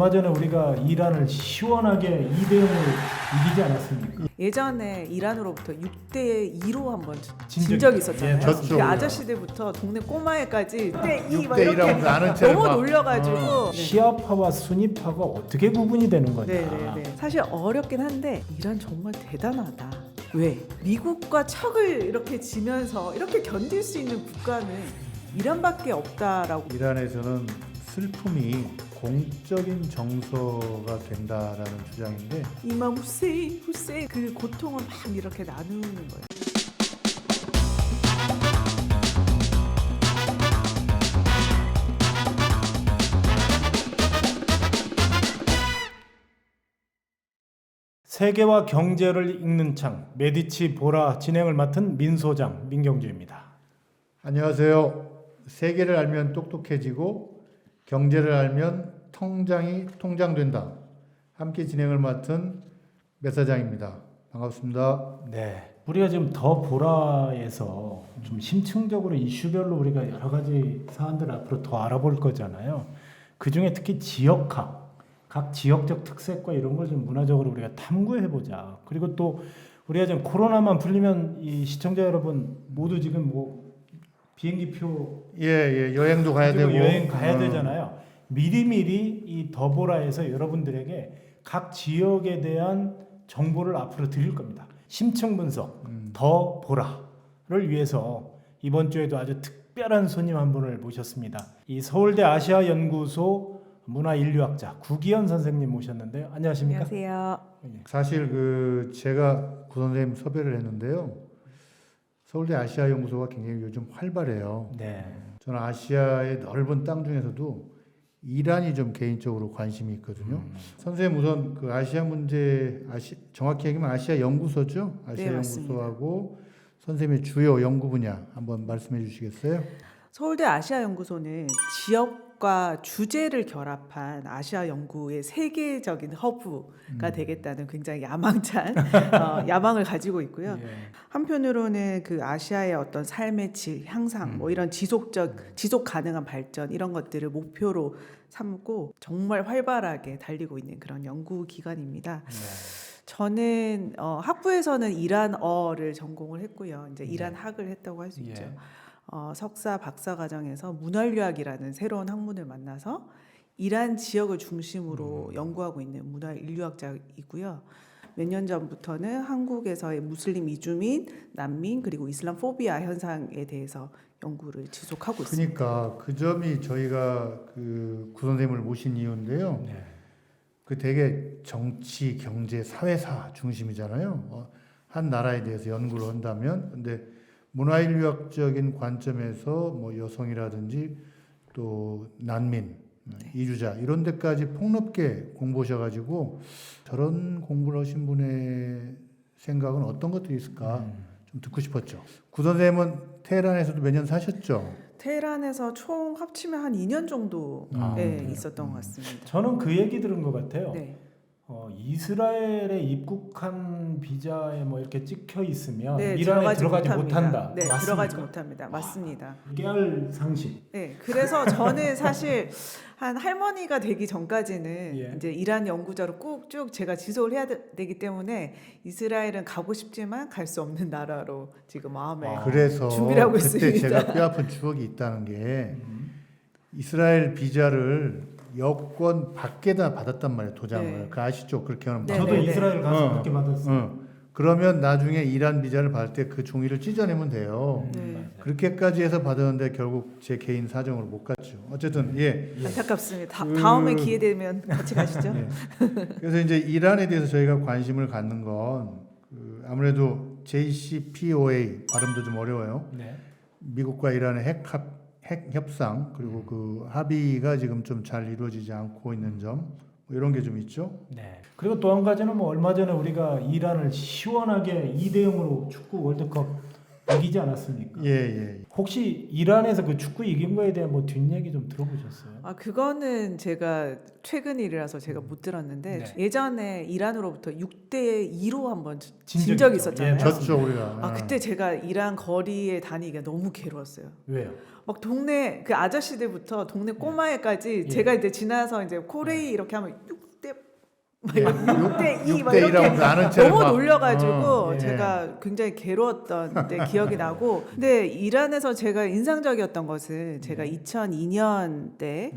얼마 전에 우리가 이란을 시원하게 2대 0으로 이기지 않았습니까? 예전에 이란으로부터 6대 2로 한번 진 진 적이 적이- 있었잖아요. 예, 졌죠. 그 아저씨들부터 동네 꼬마애까지 6대 2 막 6대 이렇게 2라고 아는 채를 너무 막. 놀려가지고 네. 시아파와 수니파가 어떻게 구분이 되는 거냐? 네네네. 사실 어렵긴 한데 이란 정말 대단하다. 왜? 미국과 척을 이렇게 지면서 이렇게 견딜 수 있는 국가는 이란밖에 없다라고. 이란에서는 슬픔이 공적인 정서가 된다라는 주장인데 이맘 후세인 그 고통을 막 이렇게 나누는 거예요. 세계와 경제를 읽는 창 메디치 보라 진행을 맡은 민소장 민경주입니다. 안녕하세요. 세계를 알면 똑똑해지고 경제를 알면 통장이 통장된다. 함께 진행을 맡은 매사장입니다. 반갑습니다. 네, 우리가 지금 더 보라에서 좀 심층적으로 이슈별로 우리가 여러 가지 사안들을 앞으로 더 알아볼 거잖아요. 그 중에 특히 지역학, 각 지역적 특색과 이런 걸 좀 문화적으로 우리가 탐구해 보자. 그리고 또 우리가 지금 코로나만 풀리면 이 시청자 여러분 모두 지금 뭐 비행기표 예, 여행도 가야 가지고 되고 여행 가야 되잖아요. 미리미리 이 더보라에서 여러분들에게 각 지역에 대한 정보를 앞으로 드릴 겁니다. 심층 분석 더보라를 위해서 이번 주에도 아주 특별한 손님 한 분을 모셨습니다. 이 서울대 아시아연구소 문화인류학자 구기현 선생님 모셨는데요. 안녕하십니까? 안녕하세요. 사실 그 제가 구 선생님 섭외를 했는데요. 서울대 아시아연구소가 굉장히 요즘 활발해요. 네. 저는 아시아의 넓은 땅 중에서도 이란이 좀 개인적으로 관심이 있거든요. 선생님 우선 그 아시아 문제 정확히 얘기하면 아시아 연구소죠? 아시아 네, 연구소하고 선생님의 주요 연구 분야 한번 말씀해 주시겠어요? 서울대 아시아연구소는 지역과 주제를 결합한 아시아 연구의 세계적인 허브가 되겠다는 굉장히 야망찬 야망을 가지고 있고요. 예. 한편으로는 그 아시아의 어떤 삶의 질 향상, 뭐 이런 지속 가능한 발전 이런 것들을 목표로 삼고 정말 활발하게 달리고 있는 그런 연구 기관입니다. 저는 학부에서는 이란어를 전공을 했고요. 이제 이란학을 했다고 할 수 있죠. 예. 석사, 박사 과정에서 문화인류학이라는 새로운 학문을 만나서 이란 지역을 중심으로 연구하고 있는 문화인류학자이고요. 몇 년 전부터는 한국에서의 무슬림 이주민, 난민 그리고 이슬람 포비아 현상에 대해서 연구를 지속하고 있습니다. 그러니까 그 점이 저희가 그 구 선생님을 모신 이유인데요. 네. 그 되게 정치, 경제, 사회사 중심이잖아요. 한 나라에 대해서 연구를 한다면, 근데 문화인류학적인 관점에서 뭐 여성이라든지 또 난민, 이주자 이런 데까지 폭넓게 공부하셔가지고 저런 공부를 하신 분의 생각은 어떤 것들이 있을까 좀 듣고 싶었죠. 구 선생님은 테헤란에서도 몇 년 사셨죠? 테헤란에서 총 합치면 한 2년 정도 네. 있었던 것 같습니다. 저는 그 얘기 들은 것 같아요. 네. 이스라엘에 입국한 비자에 뭐 이렇게 찍혀 있으면 네, 이란에 들어가지 못한다. 네, 맞습니까? 들어가지 못합니다. 맞습니다. 깨알 상식. 네, 그래서 저는 사실 한 할머니가 되기 전까지는 예. 이제 이란 연구자로 꾹 쭉 제가 지속을 해야 되기 때문에 이스라엘은 가고 싶지만 갈 수 없는 나라로 지금 마음에 그래서 준비를 하고 그때 있습니다. 제가 뼈아픈 추억이 있다는 게 이스라엘 비자를 여권 밖에다 받았단 말이에요. 도장을. 네. 그 아시죠? 그렇게 하는 네, 저도 네, 이스라엘 가서 어. 그렇게 받았어요. 그러면 나중에 이란 비자를 받을 때 그 종이를 찢어내면 돼요. 네. 그렇게까지 해서 받았는데 결국 제 개인 사정으로 못 갔죠. 어쨌든 예. 안타깝습니다. 다음에 기회 되면 같이 가시죠. 예. 그래서 이제 이란에 대해서 저희가 관심을 갖는 건 아무래도 JCPOA 발음도 좀 어려워요. 네. 미국과 이란의 핵 협상 그리고 그 합의가 지금 좀 잘 이루어지지 않고 있는 점 뭐 이런 게 좀 있죠. 네. 그리고 또 한 가지는 뭐 얼마 전에 우리가 이란을 시원하게 2대 0으로 축구 월드컵 이기지 않았습니까? 예. 혹시 이란에서 그 축구 이긴 거에 대한 뭐 뒷얘기 좀 들어보셨어요? 아 그거는 제가 최근 일이라서 제가 못 들었는데 네. 예전에 이란으로부터 6대2로 한번 진 진 적이 적이 있죠. 있었잖아요. 예, 졌죠 우리가. 아 그때 제가 이란 거리에 다니기가 너무 괴로웠어요. 왜요? 막 동네 그 아저씨들부터 동네 꼬마애까지 예. 제가 이제 지나서 이제 코레이 이렇게 하면 6대 막 예, 6대2 막 6대2라고 이렇게 아는 채를 너무 막, 놀려가지고 예. 제가 굉장히 괴로웠던 때 기억이 나고 근데 이란에서 제가 인상적이었던 것은 제가 2002년 때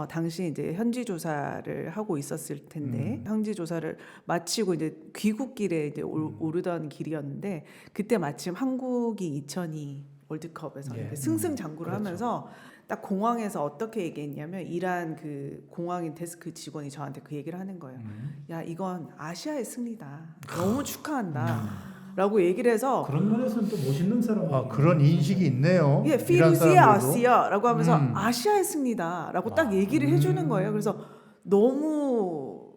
당시 이제 현지 조사를 하고 있었을 텐데 현지 조사를 마치고 이제 귀국길에 이제 오르던 길이었는데 그때 마침 한국이 2002 월드컵에서 예. 이렇게 승승장구를 그렇죠. 하면서 딱 공항에서 어떻게 얘기했냐면 이란 그 공항인 데스크 직원이 저한테 그 얘기를 하는 거예요. 야 이건 아시아의 승리다. 너무 축하한다. 라고 얘기를 해서 그런 면에서는 또 멋있는 사람. 아 그런 인식이 있네요. 예, 이란 피루시아 사람들도. 아시아라고 하면서 아시아의 승리다라고 딱 얘기를 해주는 거예요. 그래서 너무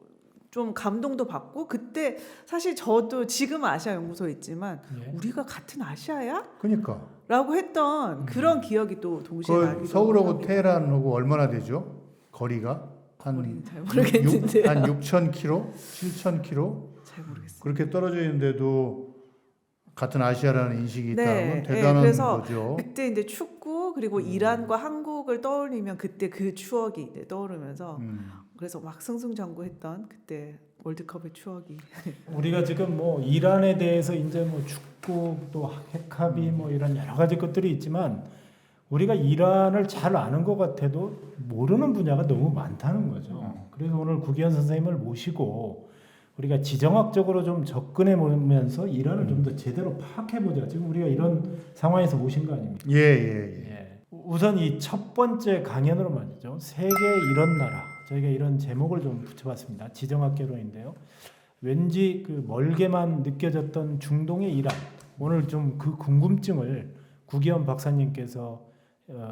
좀 감동도 받고 그때 사실 저도 지금 아시아 연구소에 있지만 예. 우리가 같은 아시아야? 그러니까 라고 했던 그런 기억이 또 동시에 그 나기도 서울하고 하고. 테헤란하고 얼마나 되죠? 거리가 거리는 잘 모르겠는데요. 한 6,000km, 7,000km 잘 모르겠어요. 그렇게 떨어져 있는데도 같은 아시아라는 인식이 있다는 네, 건 네, 대단한 그래서 거죠. 그때 이제 축구 그리고 이란과 한국을 떠올리면 그때 그 추억이 이제 떠오르면서 그래서 막 승승장구했던 그때 월드컵의 추억이 우리가 지금 뭐 이란에 대해서 이제 뭐 축구 또 핵합의 뭐 이런 여러 가지 것들이 있지만 우리가 이란을 잘 아는 것 같아도 모르는 분야가 너무 많다는 거죠. 그래서 오늘 구기현 선생님을 모시고 우리가 지정학적으로 좀 접근해 보면서 이란을 좀 더 제대로 파악해 보자. 지금 우리가 이런 상황에서 모신 거 아닙니까? 예. 예. 우선 이 첫 번째 강연으로 말이죠. 세계 이런 나라. 저희가 이런 제목을 좀 붙여봤습니다. 지정학개론인데요. 왠지 그 멀게만 느껴졌던 중동의 이란. 오늘 좀 그 궁금증을 구기현 박사님께서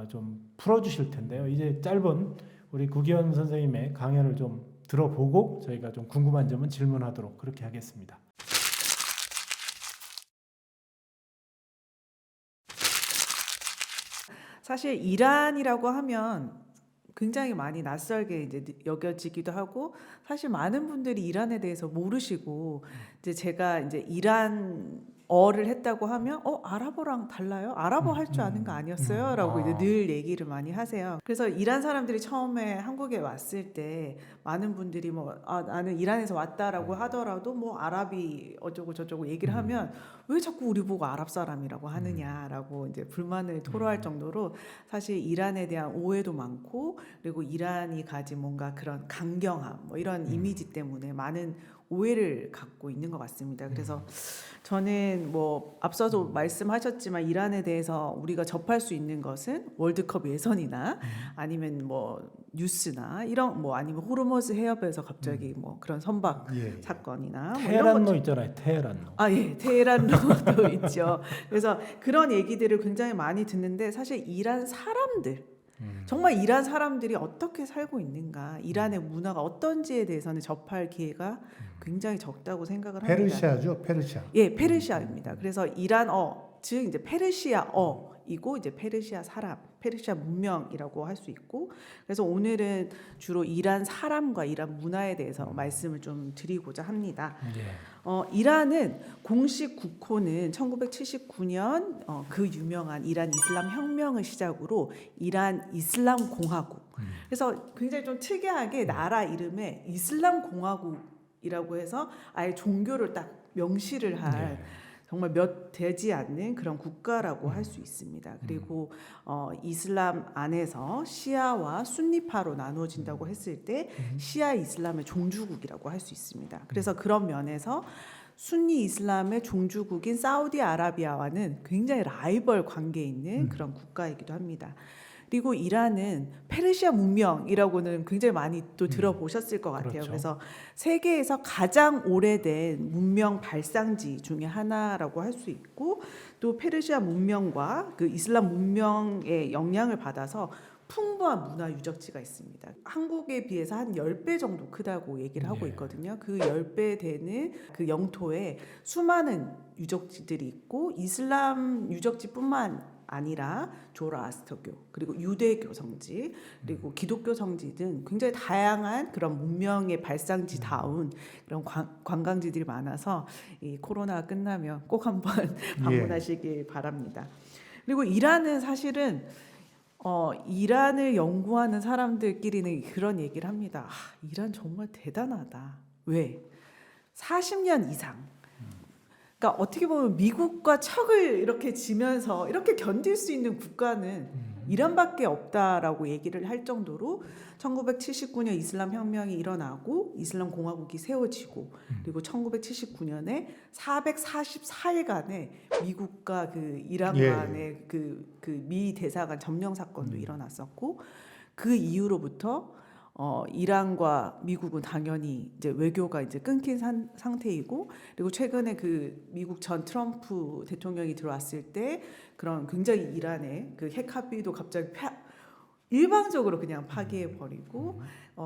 좀 풀어주실 텐데요. 이제 짧은 우리 구기현 선생님의 강연을 좀 들어보고 저희가 좀 궁금한 점은 질문하도록 그렇게 하겠습니다. 사실 이란이라고 하면 굉장히 많이 낯설게 이제 여겨지기도 하고 사실 많은 분들이 이란에 대해서 모르시고 이제 제가 이제 이란어를 했다고 하면 아랍어랑 달라요? 아랍어 할 줄 아는 거 아니었어요? 라고 이제 늘 얘기를 많이 하세요. 그래서 이란 사람들이 처음에 한국에 왔을 때 많은 분들이 뭐 나는 이란에서 왔다라고 하더라도 뭐 아랍이 어쩌고 저쩌고 얘기를 하면 왜 자꾸 우리 보고 아랍 사람이라고 하느냐라고 이제 불만을 토로할 정도로 사실 이란에 대한 오해도 많고 그리고 이란이 가진 뭔가 그런 강경함 뭐 이런 이미지 때문에 많은 오해를 갖고 있는 것 같습니다. 그래서 저는 뭐 앞서도 말씀하셨지만 이란에 대해서 우리가 접할 수 있는 것은 월드컵 예선이나 아니면 뭐 뉴스나 이런 뭐 아니면 호르무즈 해협에서 갑자기 뭐 그런 선박 예. 사건이나 뭐 이런 테헤란로 것 있잖아요. 테헤란로. 예, 테헤란로도 있죠. 그래서 그런 얘기들을 굉장히 많이 듣는데 사실 이란 사람들 정말 이란 사람들이 어떻게 살고 있는가, 이란의 문화가 어떤지에 대해서는 접할 기회가 굉장히 적다고 생각을 합니다. 페르시아죠, 페르시아. 예, 페르시아입니다. 그래서 이란어, 즉 이제 페르시아어이고 이제 페르시아 사람, 페르시아 문명이라고 할 수 있고, 그래서 오늘은 주로 이란 사람과 이란 문화에 대해서 말씀을 좀 드리고자 합니다. 이란은 공식 국호는 1979년 그 유명한 이란 이슬람 혁명을 시작으로 이란 이슬람 공화국. 그래서 굉장히 좀 특이하게 나라 이름에 이슬람 공화국이라고 해서 아예 종교를 딱 명시를 할 정말 몇 되지 않는 그런 국가라고 할 수 있습니다. 그리고 이슬람 안에서 시아와 순니파로 나누어진다고 했을 때 시아 이슬람의 종주국이라고 할 수 있습니다. 그래서 그런 면에서 순니 이슬람의 종주국인 사우디아라비아와는 굉장히 라이벌 관계에 있는 그런 국가이기도 합니다. 그리고 이란은 페르시아 문명이라고는 굉장히 많이 또 들어보셨을 것 같아요. 그렇죠. 그래서 세계에서 가장 오래된 문명 발상지 중에 하나라고 할 수 있고 또 페르시아 문명과 그 이슬람 문명의 영향을 받아서 풍부한 문화 유적지가 있습니다. 한국에 비해서 한 10배 정도 크다고 얘기를 하고 예. 있거든요. 그 10배 되는 그 영토에 수많은 유적지들이 있고 이슬람 유적지뿐만 아니라 조라아스터교 그리고 유대교 성지 그리고 기독교 성지 등 굉장히 다양한 그런 문명의 발상지다운 그런 관광지들이 많아서 이 코로나가 끝나면 꼭 한번 방문하시길 바랍니다. 그리고 이란은 사실은 이란을 연구하는 사람들끼리는 그런 얘기를 합니다. 이란 정말 대단하다. 왜? 40년 이상. 그러니까 어떻게 보면 미국과 척을 이렇게 지면서 이렇게 견딜 수 있는 국가는 이란밖에 없다라고 얘기를 할 정도로 1979년 이슬람 혁명이 일어나고 이슬람 공화국이 세워지고 그리고 1979년에 444일간의 미국과 그 이란 예. 간의 그 미 대사관 점령 사건도 일어났었고 그 이후로부터 이란과 미국은 당연히 이제 외교가 이제 끊긴 상태이고 그리고 최근에 그 미국 전 트럼프 대통령이 들어왔을 때 그런 굉장히 이란의 그 핵 합의도 갑자기 일방적으로 그냥 파기해 버리고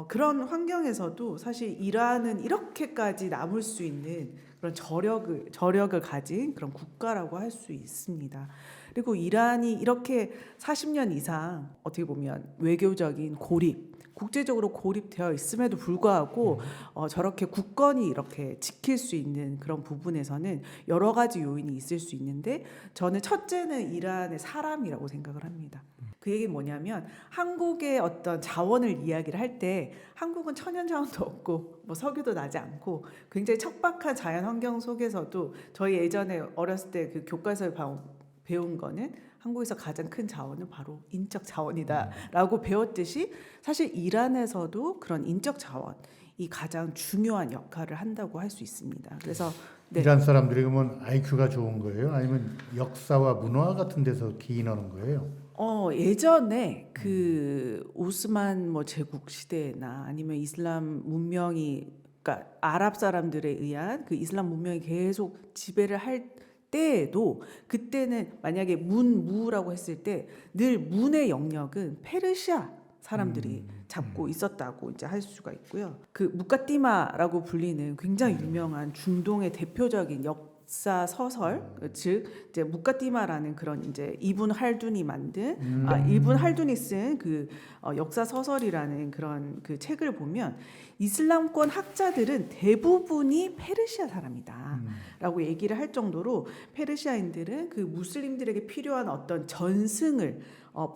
그런 환경에서도 사실 이란은 이렇게까지 남을 수 있는 그런 저력을 가진 그런 국가라고 할 수 있습니다. 그리고 이란이 이렇게 40년 이상 어떻게 보면 외교적인 고립 국제적으로 고립되어 있음에도 불구하고 저렇게 굳건히 이렇게 지킬 수 있는 그런 부분에서는 여러 가지 요인이 있을 수 있는데 저는 첫째는 이란의 사람이라고 생각을 합니다. 그 얘기는 뭐냐면 한국의 어떤 자원을 이야기를 할 때 한국은 천연 자원도 없고 뭐 석유도 나지 않고 굉장히 척박한 자연 환경 속에서도 저희 예전에 어렸을 때 그 교과서에 배운 거는 한국에서 가장 큰 자원은 바로 인적 자원이다라고 배웠듯이 사실 이란에서도 그런 인적 자원이 가장 중요한 역할을 한다고 할 수 있습니다. 그래서 네. 이란 사람들이 그러면 IQ가 좋은 거예요? 아니면 역사와 문화 같은 데서 기인하는 거예요? 예전에 그 오스만 뭐 제국 시대나 아니면 이슬람 문명이 그러니까 아랍 사람들에 의한 그 이슬람 문명이 계속 지배를 할 때에도 그때는 만약에 문무라고 했을 때 늘 문의 영역은 페르시아 사람들이 잡고 있었다고 이제 할 수가 있고요. 그 무카티마라고 불리는 굉장히 유명한 중동의 대표적인 역사 소설, 즉 이제 무카티마라는 그런 이제 이븐 할둔이 만든 이븐 할둔이 쓴 그 역사 소설이라는 그런 그 책을 보면 이슬람권 학자들은 대부분이 페르시아 사람이다라고 얘기를 할 정도로 페르시아인들은 그 무슬림들에게 필요한 어떤 전승을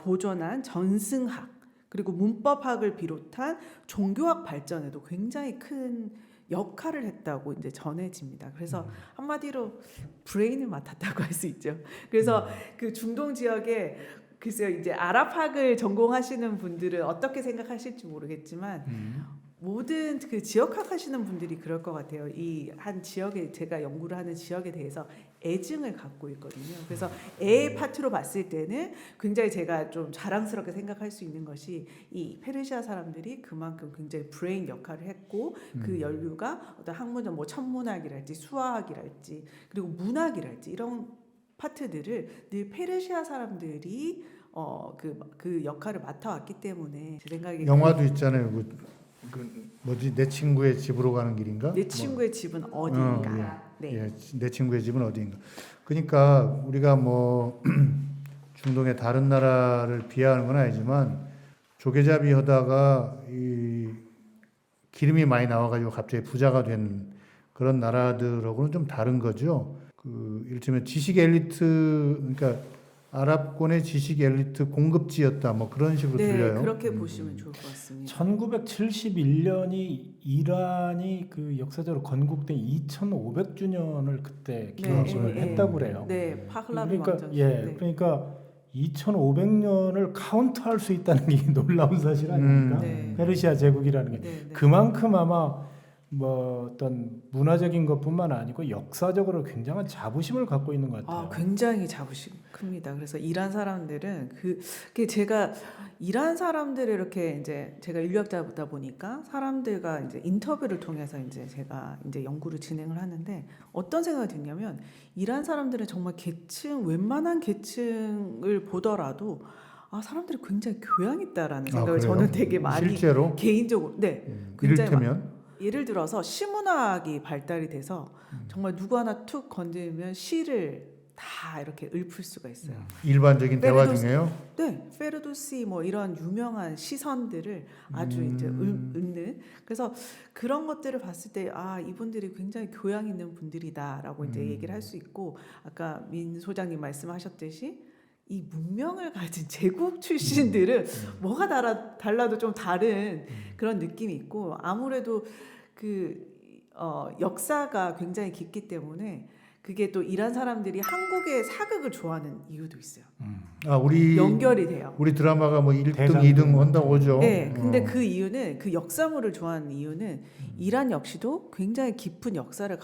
보존한 전승학 그리고 문법학을 비롯한 종교학 발전에도 굉장히 큰 역할을 했다고 이제 전해집니다. 그래서 한마디로 브레인을 맡았다고 할 수 있죠. 그래서 그 중동 지역에 글쎄요 이제 아랍학을 전공하시는 분들은 어떻게 생각하실지 모르겠지만 모든 그 지역학 하시는 분들이 그럴 것 같아요. 이 한 지역에 제가 연구를 하는 지역에 대해서 애증을 갖고 있거든요. 그래서 애 파트로 봤을 때는 굉장히 제가 좀 자랑스럽게 생각할 수 있는 것이 이 페르시아 사람들이 그만큼 굉장히 브레인 역할을 했고 그 연류가 어떤 학문적 뭐 천문학이랄지 수화학이랄지 그리고 문학이랄지 이런 파트들을 늘 페르시아 사람들이 그 역할을 맡아왔기 때문에 제 생각에 영화도 있잖아요. 그 뭐지 내 친구의 집으로 가는 길인가? 내 친구의 집은 어디인가? 네. 예, 내 친구의 집은 어디인가. 그러니까 우리가 뭐 중동의 다른 나라를 비하하는 건 아니지만 조개잡이 하다가 이 기름이 많이 나와가지고 갑자기 부자가 된 그런 나라들하고는 좀 다른 거죠. 그 일테면 지식 엘리트 그러니까 아랍권의 지식 엘리트 공급지였다 뭐 그런 식으로 네, 들려요. 그렇게 보시면 좋을 것 같습니다. 1971년이 이란이 그 역사적으로 건국된 2500주년을 그때 기념식을 했다고 그래요. 네, 파hlavi 그러니까 왕정. 네. 그러니까 2500년을 카운트할 수 있다는 게 놀라운 사실 아닙니까? 네. 페르시아 제국이라는 게 네. 그만큼 아마 뭐 어떤 문화적인 것뿐만 아니고 역사적으로 굉장한 자부심을 갖고 있는 것 같아요. 굉장히 자부심 큽니다. 그래서 이란 사람들은 그게 제가 이란 사람들을 이렇게 이제 제가 인류학자다 보니까 사람들과 이제 인터뷰를 통해서 이제 제가 이제 연구를 진행을 하는데 어떤 생각이 드냐면 이란 사람들은 정말 웬만한 계층을 보더라도 사람들이 굉장히 교양 있다라는 아, 생각을 그래요? 저는 되게 많이 실제로 개인적으로 굉장히 이를테면 예를 들어서 시문학이 발달이 돼서 정말 누구 하나 툭 건드리면 시를 다 이렇게 읊을 수가 있어요. 일반적인 대화 페르도스- 중에요. 네, 페르도시 뭐 이런 유명한 시선들을 아주 이제 읊는. 그래서 그런 것들을 봤을 때 이분들이 굉장히 교양 있는 분들이다라고 이제 얘기를 할 수 있고, 아까 민 소장님 말씀하셨듯이 이 문명을 가진 제국 출신들은 뭐가 달라도 좀 다른 그런 느낌이 있고, 아무래도 역사가 굉장히 깊기 때문에 그게 또 이란 사람들이 한국의 사극을 좋아하는 이유도 있어요. 우리 연결이 돼요. 우리 드라마가 뭐 1등, 대장 2등 한다고 하죠. 네, 근데 그 이유는 그 역사물을 좋아하는 이유는 이란 역시도 굉장히 깊은 역사를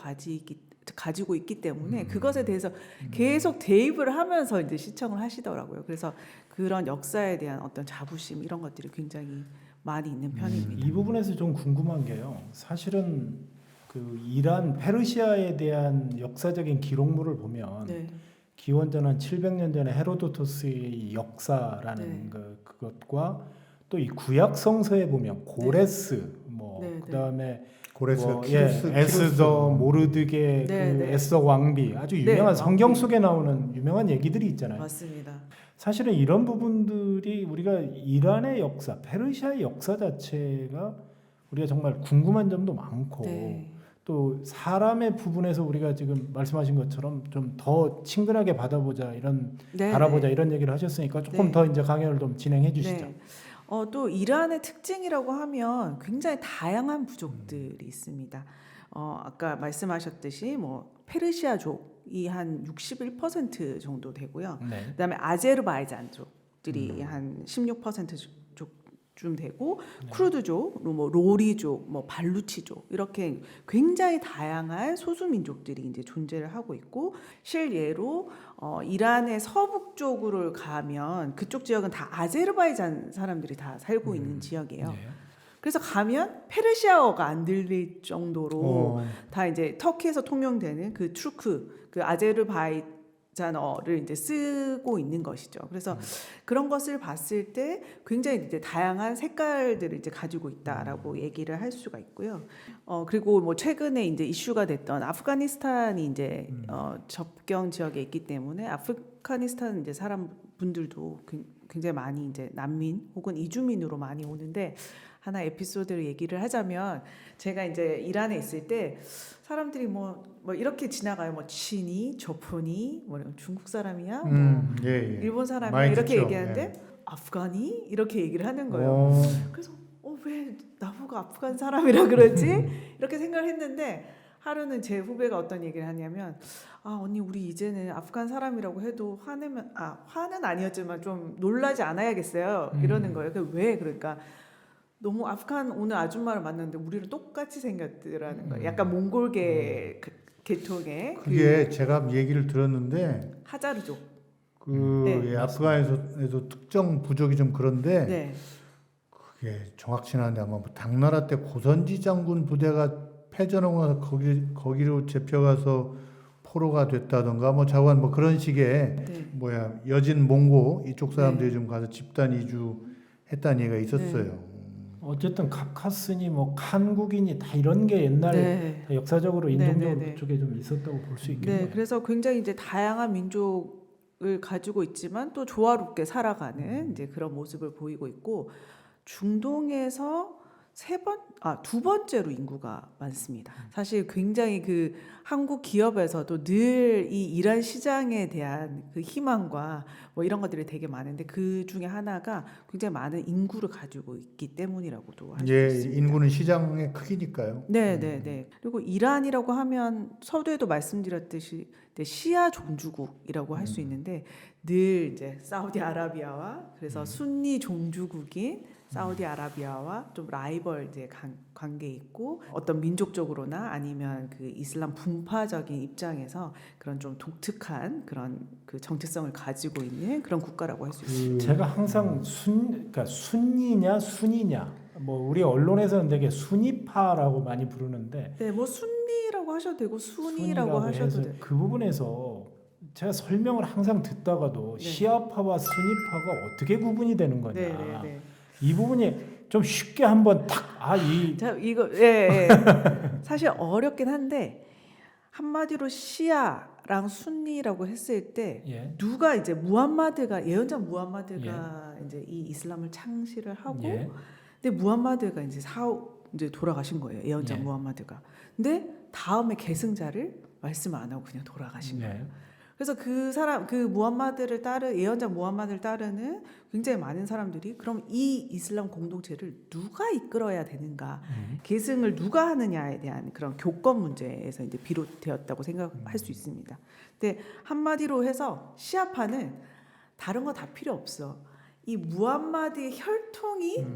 가지고 있기 때문에 그것에 대해서 계속 대입을 하면서 이제 시청을 하시더라고요. 그래서 그런 역사에 대한 어떤 자부심 이런 것들이 굉장히 많이 있는 편입니다. 이 부분에서 좀 궁금한 게요. 사실은 그 이란 페르시아에 대한 역사적인 기록물을 보면 네, 기원전 한 700년 전에 헤로도토스의 역사라는 네. 그것과 또 이 구약 성서에 보면 고레스 뭐 네, 그다음에 고레스, 뭐, 키루스, 에스더 모르드게 네, 그 네. 에스더 왕비 아주 네, 유명한 왕비. 성경 속에 나오는 유명한 얘기들이 있잖아요. 맞습니다. 사실은 이런 부분들이 우리가 이란의 역사, 페르시아의 역사 자체가 우리가 정말 궁금한 점도 많고 네. 또 사람의 부분에서 우리가 지금 말씀하신 것처럼 좀 더 친근하게 받아보자 네, 바라보자 네. 이런 얘기를 하셨으니까 조금 네. 더 이제 강연을 좀 진행해 주시죠. 네. 또 이란의 특징이라고 하면 굉장히 다양한 부족들이 있습니다. 아까 말씀하셨듯이 뭐 페르시아족이 한 61% 정도 되고요. 네. 그다음에 아제르바이잔족들이 한 16%쯤 되고, 쿠르드족, 뭐 로리족, 뭐 발루치족 이렇게 굉장히 다양한 소수 민족들이 이제 존재를 하고 있고, 실예로 이란의 서북 쪽으로 가면 그쪽 지역은 다 아제르바이잔 사람들이 다 살고 있는 지역이에요. 네. 그래서 가면 페르시아어가 안 들릴 정도로 다 이제 터키에서 통용되는 그 투르크, 그 아제르바이잔어를 이제 쓰고 있는 것이죠. 그래서 그런 것을 봤을 때 굉장히 이제 다양한 색깔들을 이제 가지고 있다라고 얘기를 할 수가 있고요. 그리고 뭐 최근에 이제 이슈가 됐던 아프가니스탄이 이제 접경 지역에 있기 때문에 아프가니스탄 이제 사람분들도 굉장히 많이 이제 난민 혹은 이주민으로 많이 오는데, 하나 에피소드를 얘기를 하자면, 제가 이제 이란에 있을 때 사람들이 뭐 이렇게 지나가요. 뭐 친이, 조폰이, 뭐 중국 사람이야, 뭐 예. 일본 사람이야 많이 이렇게 듣죠. 얘기하는데 아프가니 이렇게 얘기를 하는 거예요. 어, 그래서 왜 나보고 아프간 사람이라 그러지? 이렇게 생각을 했는데, 하루는 제 후배가 어떤 얘기를 하냐면, 언니 우리 이제는 아프간 사람이라고 해도 화는 아니었지만 좀 놀라지 않아야겠어요. 이러는 거예요. 왜? 그러니까 너무 아프간 오는 아줌마를 만났는데 우리를 똑같이 생겼더라는 거예요. 약간 몽골계 계통의 그게 제가 얘기를 들었는데 하자르족. 예, 아프간에서도 특정 부족이 좀 그런데 네. 그게 정확치는 않은데 아마 뭐 당나라 때 고선지 장군 부대가 패전하고 나서 거기로 잡혀가서 포로가 됐다던가 뭐 자관 뭐 그런 식의 네. 여진 몽고 이쪽 사람들이 네. 좀 가서 집단 이주했다는 얘기가 있었어요. 어쨌든 카카스니 뭐 칸국인이 다 이런 게 옛날 네. 다 역사적으로 네, 인종적으로 네, 네. 그쪽에 좀 있었다고 볼 수 있겠네요. 네, 그래서 굉장히 이제 다양한 민족을 가지고 있지만 또 조화롭게 살아가는 이제 그런 모습을 보이고 있고, 중동에서 두 번째로 인구가 많습니다. 사실 굉장히 그 한국 기업에서도 늘 이 이란 시장에 대한 그 희망과 뭐 이런 것들이 되게 많은데, 그 중에 하나가 굉장히 많은 인구를 가지고 있기 때문이라고도 할 수 예, 있습니다. 인구는 시장의 크기니까요. 네, 네, 네. 그리고 이란이라고 하면 서두에도 말씀드렸듯이 시아 종주국이라고 할 수 있는데, 늘 이제 사우디아라비아와 그래서 순니 종주국인 사우디아라비아와 좀 라이벌 이제 관계 있고, 어떤 민족적으로나 아니면 그 이슬람 분파적인 입장에서 그런 좀 독특한 그런 그 정체성을 가지고 있는 그런 국가라고 할 수 있습니다. 제가 항상 그러니까 순니냐 순이냐 뭐 우리 언론에서는 되게 순위파라고 많이 부르는데 네, 뭐 순니라고 하셔도 되고 순이라고 순이라고 하셔도 해서 돼요. 그 부분에서 제가 설명을 항상 듣다가도 네. 시아파와 순위파가 어떻게 구분이 되는 거냐. 네, 네, 네. 이 부분이 좀 쉽게 한번 탁이 자, 이거 예. 사실 어렵긴 한데 한마디로 시아랑 순니라고 했을 때 예. 누가 이제 무함마드가 예언자 무함마드가 이제 이 이슬람을 창시를 하고 예. 근데 무함마드가 이제 돌아가신 거예요. 예언자 예. 무함마드가. 근데 다음에 계승자를 말씀 안 하고 그냥 돌아가신 거예요. 네. 그래서 그 무함마드를 예언자 무함마드를 따르는 굉장히 많은 사람들이 그럼 이 이슬람 공동체를 누가 이끌어야 되는가, 계승을 누가 하느냐에 대한 그런 교권 문제에서 이제 비롯되었다고 생각할 수 있습니다. 근데 한마디로 해서 시아파는 다른 거 다 필요 없어. 이 무함마드의 혈통이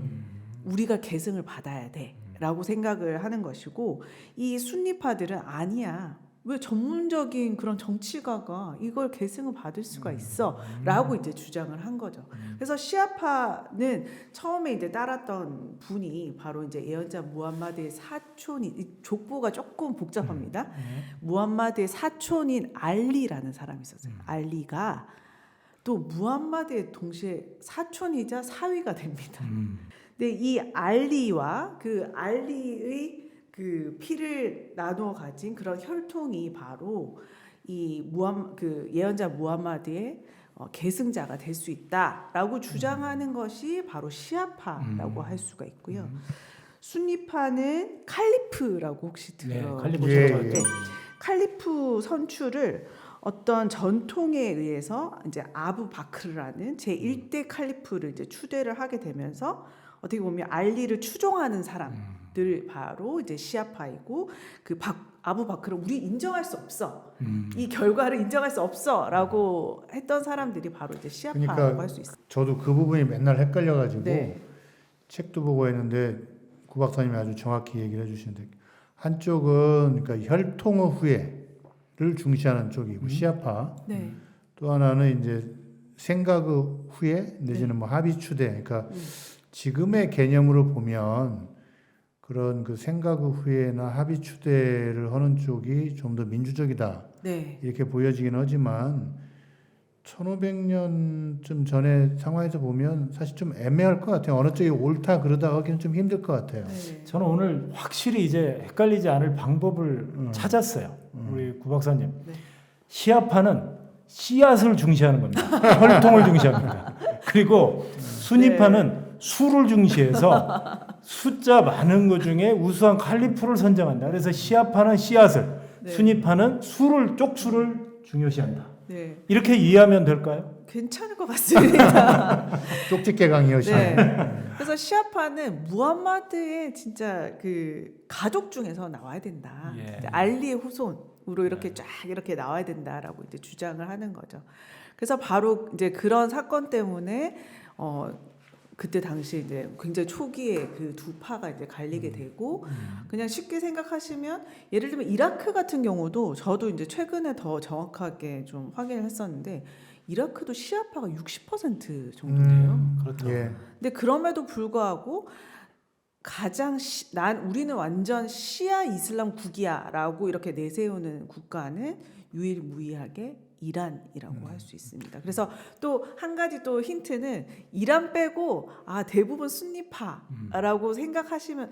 우리가 계승을 받아야 돼라고 생각을 하는 것이고 이 순니파들은 아니야. 왜 전문적인 그런 정치가가 이걸 계승을 받을 수가 있어?라고 이제 주장을 한 거죠. 그래서 시아파는 처음에 이제 따랐던 분이 바로 이제 예언자 무함마드의 사촌인 이 족보가 조금 복잡합니다. 무함마드의 사촌인 알리라는 사람이 있었어요. 알리가 또 무함마드의 동시에 사촌이자 사위가 됩니다. 근데 이 알리와 그 알리의 그 피를 나누어 가진 그런 혈통이 바로 이 예언자 무함마드의 계승자가 될 수 있다라고 주장하는 것이 바로 시아파라고 할 수가 있고요. 순니파는 칼리프라고 혹시 네, 들어보셨죠? 예, 예. 네. 칼리프 선출을 어떤 전통에 의해서 이제 아부 바크르라는 제 1대 칼리프를 이제 추대를 하게 되면서 어떻게 보면 알리를 추종하는 사람들 바로 이제 시아파이고 아부 바크를 우리 인정할 수 없어. 이 결과를 인정할 수 없어라고 했던 사람들이 바로 이제 시아파라고 그러니까 할 수 있어요. 저도 그 부분이 맨날 헷갈려가지고 네. 책도 보고 했는데 구 박사님이 아주 정확히 얘기를 해주시는데 한쪽은 그러니까 혈통의 후예를 중시하는 쪽이고 시아파, 네. 또 하나는 이제 생각의 후예 내지는 뭐 합의추대, 그러니까 지금의 개념으로 보면 그런 그 생각의 후예나 합의추대를 하는 쪽이 좀 더 민주적이다 네. 이렇게 보여지긴 하지만 1500년쯤 전에 상황에서 보면 사실 좀 애매할 것 같아요. 어느 쪽이 옳다 그러다 하기는 좀 힘들 것 같아요. 네. 저는 오늘 확실히 이제 헷갈리지 않을 방법을 찾았어요. 우리 구 박사님. 네. 시아파는 씨앗을 중시하는 겁니다. 혈통을 중시합니다. 그리고 순위파는 수를 중시해서 숫자 많은 것 중에 우수한 칼리프를 선정한다. 그래서 시아파는 씨앗을, 순위파는 쪽수를 중요시한다. 네. 이렇게 이해하면 될까요? 괜찮을 것 같습니다. 쪽집게 강의하시네. 네. 그래서 시아파는 무함마드의 진짜 그 가족 중에서 나와야 된다. 예. 이제 알리의 후손으로 이렇게 쫙 이렇게 나와야 된다라고 이제 주장을 하는 거죠. 그래서 바로 이제 그런 사건 때문에 그때 당시 이제 굉장히 초기에 그 두 파가 이제 갈리게 되고 그냥 쉽게 생각하시면 예를 들면 이라크 같은 경우도 저도 이제 최근에 더 정확하게 좀 확인을 했었는데 이라크도 시아파가 60% 정도돼요. 그렇죠. 예. 근데 그럼에도 불구하고 우리는 완전 시아 이슬람 국이야라고 이렇게 내세우는 국가는 유일무이하게 이란이라고 할 수 있습니다. 그래서 또 한 가지 또 힌트는 이란 빼고 대부분 순니파라고 생각하시면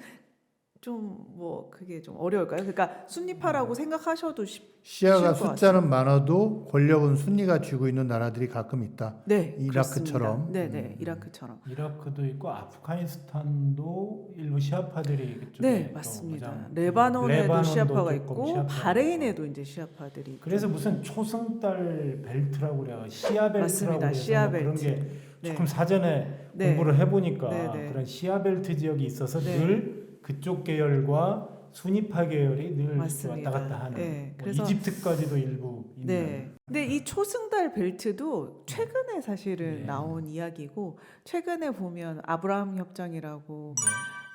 좀 뭐 그게 좀 어려울까요? 그러니까 순니파라고 생각하셔도 시아가 쉬울 것 숫자는 많아도 권력은 순리가 쥐고 있는 나라들이 가끔 있다. 네, 이라크처럼. 네네, 이라크처럼. 이라크도 있고 아프가니스탄도 일부 시아파들이 그쪽에 네, 또 맞습니다. 가장- 레바논에도 레바논도 시아파가 조금 있고 시아파가 바레인에도 이제 시아파들이 그래서 좀- 무슨 초승달 벨트라고 그래요. 시아 벨트라고 맞습니다. 해서 시아 뭐 그런 벨트. 게 네. 조금 사전에 네. 공부를 해보니까 네, 네. 그런 시아 벨트 지역이 있어서 네. 늘 그쪽 계열과 순위파 계열이 늘 맞습니다. 왔다 갔다 하는. 네, 뭐 그래서- 이집트까지도 일부 있는. 네. 근데 이 초승달 벨트도 최근에 사실은 네. 나온 이야기고 최근에 보면 아브라함 협정이라고 네.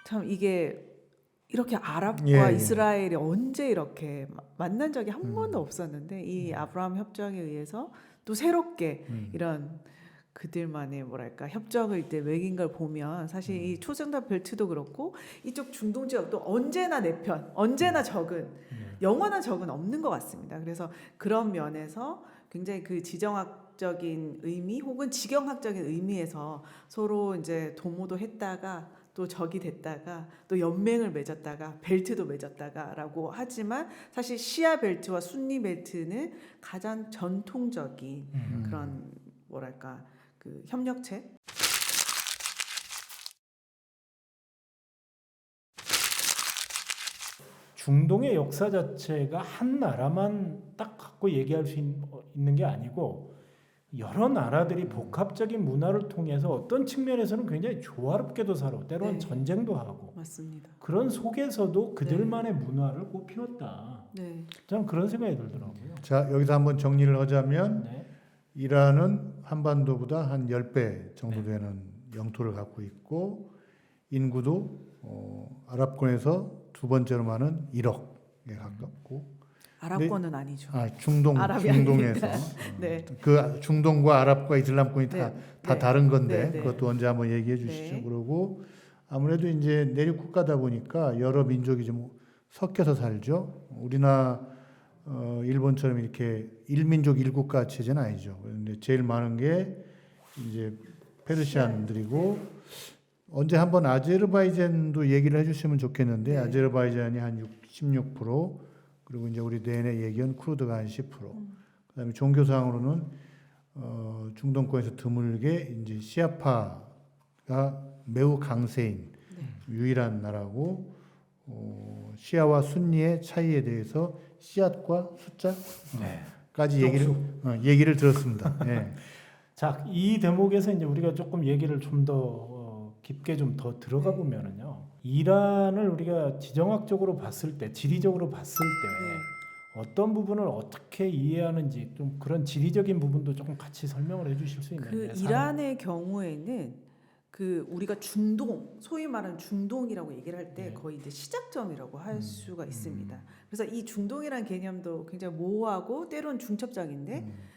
참 이게 이렇게 아랍과 예, 예. 이스라엘이 언제 이렇게 만난 적이 한 번도 없었는데 이 아브라함 협정에 의해서 또 새롭게 이런 그들만의 뭐랄까 협정을 이제 맺은 걸 보면 사실 이 초승달 벨트도 그렇고 이쪽 중동 지역도 언제나 내 편, 언제나 적은 영원한 적은 없는 것 같습니다. 그래서 그런 면에서 굉장히 그 지정학적인 의미 혹은 지경학적인 의미에서 서로 이제 도모도 했다가 또 적이 됐다가 또 연맹을 맺었다가 벨트도 맺었다가라고 하지만 사실 시아 벨트와 순니 벨트는 가장 전통적인 그런 뭐랄까 그 협력체. 중동의 역사 자체가 한 나라만 딱 갖고 얘기할 수 있는 게 아니고 여러 나라들이 복합적인 문화를 통해서 어떤 측면에서는 굉장히 조화롭게도 살고 때로는 네. 전쟁도 하고 맞습니다. 그런 속에서도 그들만의 문화를 꽃피웠다. 네. 저는 그런 생각이 들더라고요. 자, 여기서 한번 정리를 하자면 네. 이란은 한반도보다 한 10배 정도 되는 영토를 갖고 있고 인구도 아랍권에서 두 번째로 많은 1억에 가깝고 아랍권은 아니죠. 아랍이 중동에서 네. 그 중동과 아랍과 이슬람권이 다 네. 다른 건데 네. 네. 그것도 언제 한번 얘기해 주시죠. 네. 그러고 아무래도 이제 내륙 국가다 보니까 여러 민족이 좀 섞여서 살죠. 우리나 일본처럼 이렇게 일민족 일국가 체제는 아니죠. 그런데 제일 많은 게 이제 페르시안들이고 언제 한번 아제르바이잔도 얘기를 해주시면 좋겠는데 네. 아제르바이잔이 한 16% 그리고 이제 우리 내내 얘기한 쿠르드가 한 10%. 그다음에 종교상으로는 중동권에서 드물게 이제 시아파가 매우 강세인 유일한 나라고 시아와 순니의 차이에 대해서 씨앗과 숫자까지 얘기를 들었습니다. 네. 자, 이 대목에서 이제 우리가 조금 얘기를 좀 더 깊게 좀 더 들어가 네. 보면은요. 이란을 우리가 지정학적으로 봤을 때, 지리적으로 봤을 때 어떤 부분을 어떻게 이해하는지 좀 그런 지리적인 부분도 조금 같이 설명을 해주실 수 있나요? 그 이란의 경우에는 그 우리가 중동, 소위 말하는 중동이라고 얘기를 할 때 네. 거의 이제 시작점이라고 할 수가 있습니다. 그래서 이 중동이라는 개념도 굉장히 모호하고 때로는 중첩적인데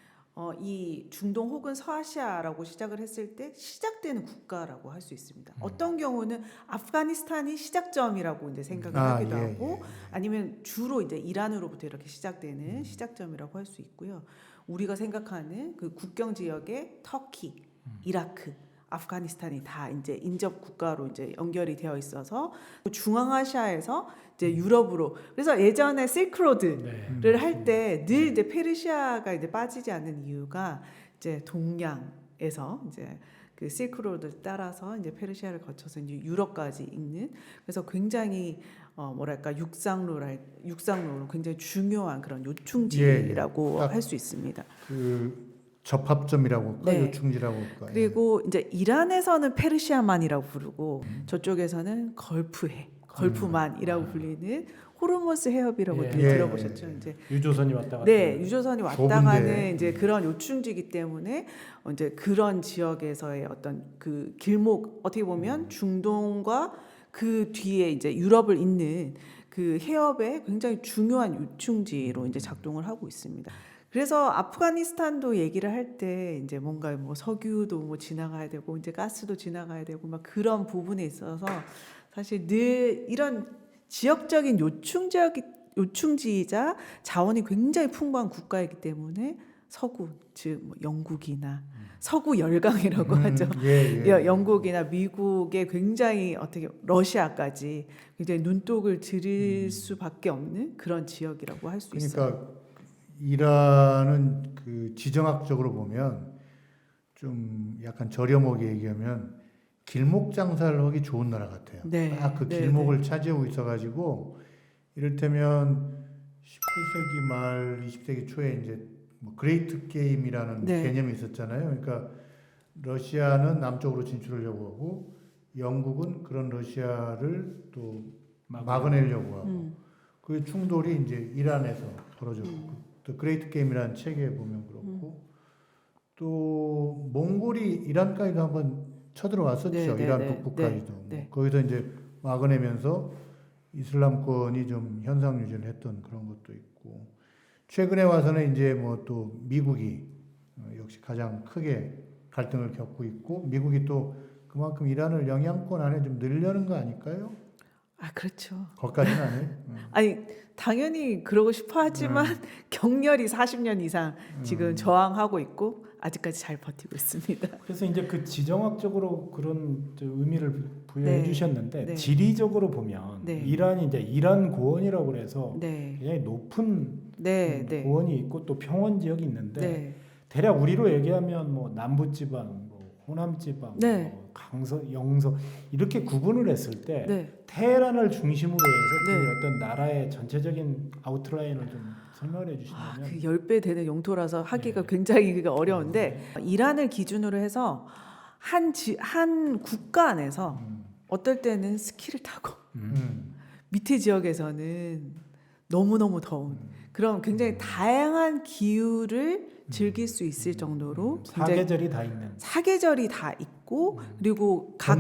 이 중동 혹은 서아시아라고 시작을 했을 때 시작되는 국가라고 할 수 있습니다. 어떤 경우는 아프가니스탄이 시작점이라고 이제 생각을 하기도 하고 아니면 주로 이제 이란으로부터 이렇게 시작되는 시작점이라고 할 수 있고요. 우리가 생각하는 그 국경 지역의 터키, 이라크, 아프가니스탄이 다 이제 인접 국가로 이제 연결이 되어 있어서 중앙아시아에서 이제 유럽으로 그래서 예전에 실크로드를 할 때 늘 이제 페르시아가 이제 빠지지 않는 이유가 이제 동양에서 이제 그 실크로드를 따라서 이제 페르시아를 거쳐서 이제 유럽까지 있는 그래서 굉장히 뭐랄까 육상로로 굉장히 중요한 그런 요충지라고 할 수 있습니다. 그 접합점이라고 할까 네. 요충지라고 할까. 그리고 이제 이란에서는 페르시아만이라고 부르고 저쪽에서는 걸프만이라고 불리는 호르무즈 해협이라고 예. 들어보셨죠? 이제 유조선이 왔다 갔다. 네, 유조선이 왔다 좁은데. 가는 이제 그런 요충지이기 때문에 이제 그런 지역에서의 어떤 그 길목 어떻게 보면 중동과 그 뒤에 이제 유럽을 잇는 그 해협의 굉장히 중요한 요충지로 이제 작동을 하고 있습니다. 그래서 아프가니스탄도 얘기를 할 때 이제 뭔가 뭐 석유도 뭐 지나가야 되고 이제 가스도 지나가야 되고 막 그런 부분에 있어서 사실 늘 이런 지역적인 요충지이자 자원이 굉장히 풍부한 국가이기 때문에 서구 즉 뭐 영국이나 서구 열강이라고 하죠. 영국이나 미국의 굉장히 어떻게 러시아까지 굉장히 눈독을 들일 수밖에 없는 그런 지역이라고 할 수 있어요. 그러니까 이란은 그 지정학적으로 보면 좀 약간 저렴하게 얘기하면 길목 장사를 하기 좋은 나라 같아요. 네. 딱 그 네, 길목을 차지하고 있어가지고 이를테면 19세기 말 20세기 초에 이제 뭐 그레이트 게임이라는 네. 개념이 있었잖아요. 그러니까 러시아는 남쪽으로 진출하려고 하고 영국은 그런 러시아를 또 막아내려고 하고 그 충돌이 이제 이란에서 벌어졌고 또 그레이트 게임이라는 책에 보면 그렇고 또 몽골이 이란까지도 한번 쳐들어왔었죠. 네, 네, 이란 네, 북부까지도. 네, 네. 거기서 이제 막아내면서 이슬람권이 좀 현상 유지를 했던 그런 것도 있고 최근에 와서는 이제 뭐 또 미국이 역시 가장 크게 갈등을 겪고 있고 미국이 또 그만큼 이란을 영향권 안에 좀 늘려는 거 아닐까요? 아 그렇죠. 거기까지는 아니에요. 아니 당연히 그러고 싶어 하지만 격렬히 40년 이상 지금 저항하고 있고 아직까지 잘 버티고 있습니다. 그래서 이제 그 지정학적으로 그런 의미를 부여해 네. 주셨는데 네. 지리적으로 보면 네. 이란이 이제 이란 고원이라고 그래서 네, 굉장히 높은 네, 네, 고원이 있고 또 평원 지역이 있는데 네, 대략 우리로 얘기하면 뭐 남부지방, 뭐 호남지방, 네. 뭐 강서, 영서 이렇게 구분을 했을 때 네. 테헤란을 중심으로 해서 네. 그 어떤 나라의 전체적인 아웃라인을 좀 설명해 아, 주신다면. 그 10배 되는 영토라서 하기가 네. 굉장히 그게 어려운데 이란을 기준으로 해서 한 국가 안에서 어떨 때는 스키를 타고 밑에 지역에서는 너무너무 더운 그런 굉장히 다양한 기후를 즐길 수 있을 정도로 굉장히 사계절이 다 있는. 사계절이 다 있고 그리고 각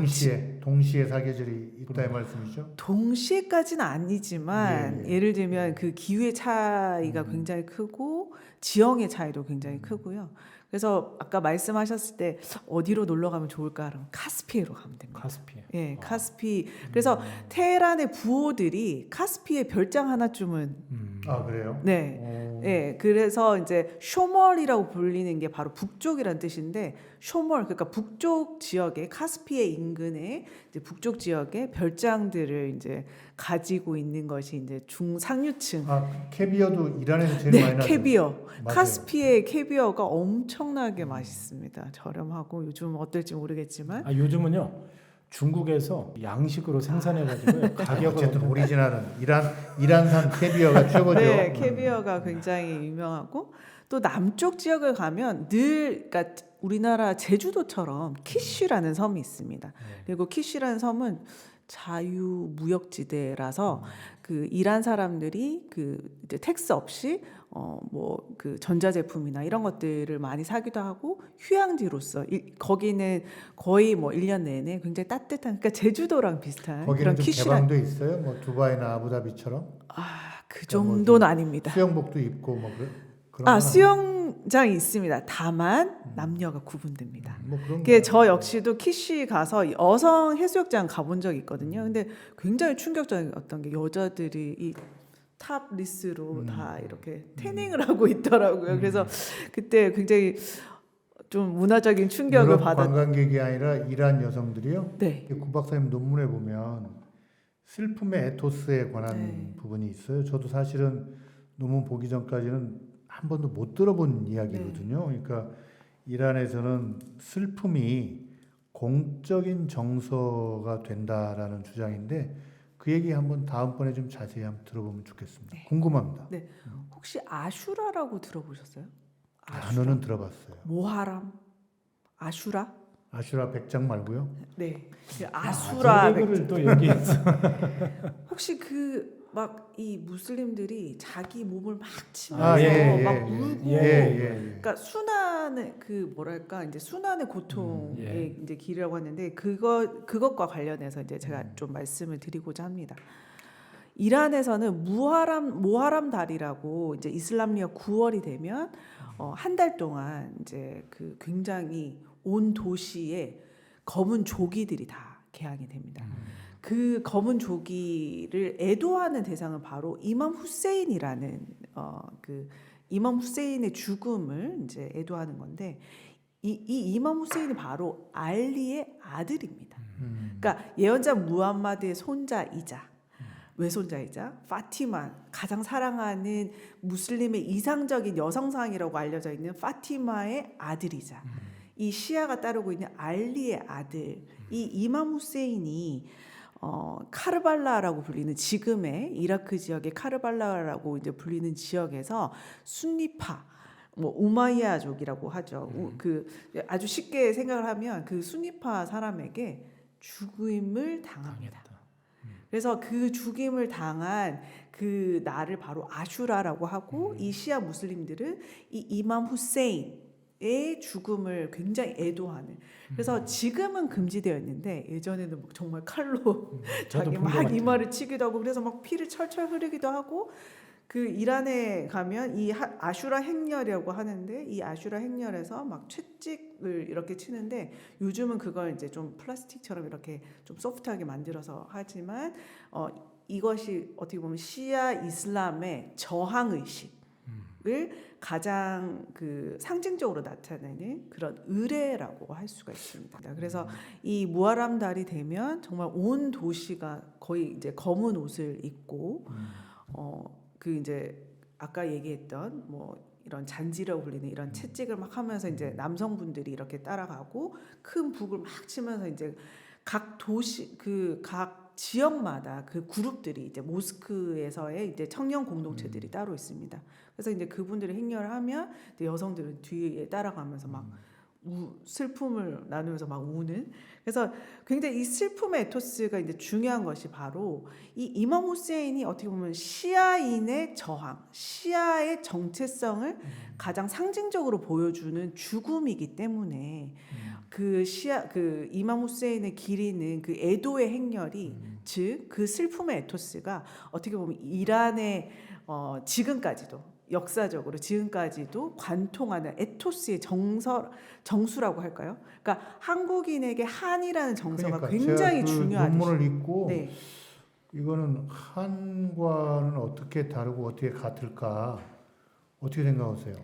동시에 사계절이 있다 이 말씀이죠? 동시에까지는 아니지만 예를 들면 그 기후의 차이가 굉장히 크고 지형의 차이도 굉장히 크고요. 그래서 아까 말씀하셨을 때 어디로 놀러 가면 좋을까? 그럼 카스피해로 가면 됩니다. 카스피해. 예, 카스피. 그래서 테헤란의 부호들이 카스피의 별장 하나쯤은 아 그래요? 네. 오. 예, 그래서 이제 쇼멀이라고 불리는 게 바로 북쪽이란 뜻인데 쇼멀 그러니까 북쪽 지역에 카스피해 인근에 이제 북쪽 지역에 별장들을 이제 가지고 있는 것이 이제 중상류층. 아 캐비어도 이란에서 제일 네, 많이 나죠. 캐비어. 맞아요. 카스피해 캐비어가 엄청나게 맛있습니다. 저렴하고 요즘 어떨지 모르겠지만 아 요즘은요 중국에서 양식으로 생산해가지고 가격을 어쨌든 오리지널은 이란산 캐비어가 최고죠. 네, 캐비어가 굉장히 유명하고 또 남쪽 지역을 가면 늘 그러니까 우리나라 제주도처럼 키쉬라는 섬이 있습니다. 그리고 키쉬라는 섬은 자유무역지대라서 그 이란 사람들이 그 이제 텍스 없이 뭐 그 전자제품이나 이런 것들을 많이 사기도 하고 휴양지로서 거기는 거의 뭐 1년 내내 굉장히 따뜻한 그러니까 제주도랑 비슷한 거기는 그런 좀 키쉬란 개방돼 있어요. 뭐 두바이나 아부다비처럼 그 그러니까 뭐 정도는 아닙니다. 수영복도 입고 뭐 그런 건 수영장이 있습니다. 다만 남녀가 구분됩니다. 뭐 그런 그게 거 저 역시도 키시 가서 여성 해수욕장 가본 적이 있거든요. 근데 굉장히 충격적이었던 게 여자들이 이 탑 리스로 다 이렇게 태닝을 하고 있더라고요. 그래서 그때 굉장히 좀 문화적인 충격을 유럽 받았. 관광객이 아니라 이란 여성들이요. 네. 구 박사님 논문에 보면 슬픔의 에토스에 관한 네. 부분이 있어요. 저도 사실은 논문 보기 전까지는 한 번도 못 들어본 이야기거든요. 그러니까 이란에서는 슬픔이 공적인 정서가 된다라는 주장인데 그 얘기 한번 다음번에 좀 자세히 한번 들어보면 좋겠습니다. 네. 궁금합니다. 네. 혹시 아슈라라고 들어보셨어요? 단어는 들어봤어요. 모하람, 아슈라? 아슈라 백장 말고요. 네. 아수라 계획을 또 여기에서 혹시 그 막 이 무슬림들이 자기 몸을 막 치면서 아, 예, 막 예, 울고 예. 그러니까 순환의 그 뭐랄까 이제 순환의 고통의 예. 이제 길이라고 하는데 그것과 관련해서 이제 제가 좀 말씀을 드리고자 합니다. 이란에서는 모하람 달이라고 이제 이슬람력 9월이 되면 한 달 동안 이제 그 굉장히 온 도시에 검은 조기들이 다 개항이 됩니다. 그 검은 조기를 애도하는 대상은 바로 이맘 후세인이라는 그 이맘 후세인의 죽음을 이제 애도하는 건데 이 이맘 후세인이 바로 알리의 아들입니다. 그러니까 예언자 무함마드의 손자이자 외손자이자 파티마 가장 사랑하는 무슬림의 이상적인 여성상이라고 알려져 있는 파티마의 아들이자 이 시아가 따르고 있는 알리의 아들 이 이맘 후세인이 카르발라라고 불리는 지금의 이라크 지역의 카르발라라고 이제 불리는 지역에서 순니파 뭐 우마이야족이라고 하죠. 그 아주 쉽게 생각을 하면 그 순니파 사람에게 죽임을 당합니다. 그래서 그 죽임을 당한 그 날을 바로 아슈라라고 하고 이 시아 무슬림들은 이 이맘 후세인의 죽음을 굉장히 애도하는. 그래서 지금은 금지되어 있는데 예전에는 막 정말 칼로 자기 막 이마를 치기도 하고 그래서 막 피를 철철 흐르기도 하고 그 이란에 가면 이 아슈라 행렬이라고 하는데 이 아슈라 행렬에서 막 채찍을 이렇게 치는데 요즘은 그걸 이제 좀 플라스틱처럼 이렇게 좀 소프트하게 만들어서 하지만 이것이 어떻게 보면 시아 이슬람의 저항 의식을 가장 그 상징적으로 나타내는 그런 의례라고 할 수가 있습니다. 그래서 이 무하람 달이 되면 정말 온 도시가 거의 이제 검은 옷을 입고 그 이제 아까 얘기했던 뭐 이런 잔지라고 불리는 이런 채찍을 막 하면서 이제 남성분들이 이렇게 따라가고 큰 북을 막 치면서 이제 각 도시 그 각 지역마다 그 그룹들이 이제 모스크에서의 이제 청년 공동체들이 따로 있습니다. 그래서 이제 그분들이 행렬을 하면 이제 여성들은 뒤에 따라가면서 막 슬픔을 나누면서 막 우는. 그래서 굉장히 이 슬픔의 에토스가 이제 중요한 것이 바로 이 이맘 후세인이 어떻게 보면 시아인의 저항, 시아의 정체성을 가장 상징적으로 보여주는 죽음이기 때문에 그 이맘 후세인의 기리는 그 애도의 행렬이 즉 그 슬픔의 에토스가 어떻게 보면 이란의 지금까지도 역사적으로 지금까지도 관통하는 에토스의 정수라고 할까요? 그러니까 한국인에게 한이라는 정서가 그러니까 굉장히 제가 그 중요하듯이. 논문을 읽고 네. 이거는 한과는 어떻게 다르고 어떻게 같을까 어떻게 생각하세요?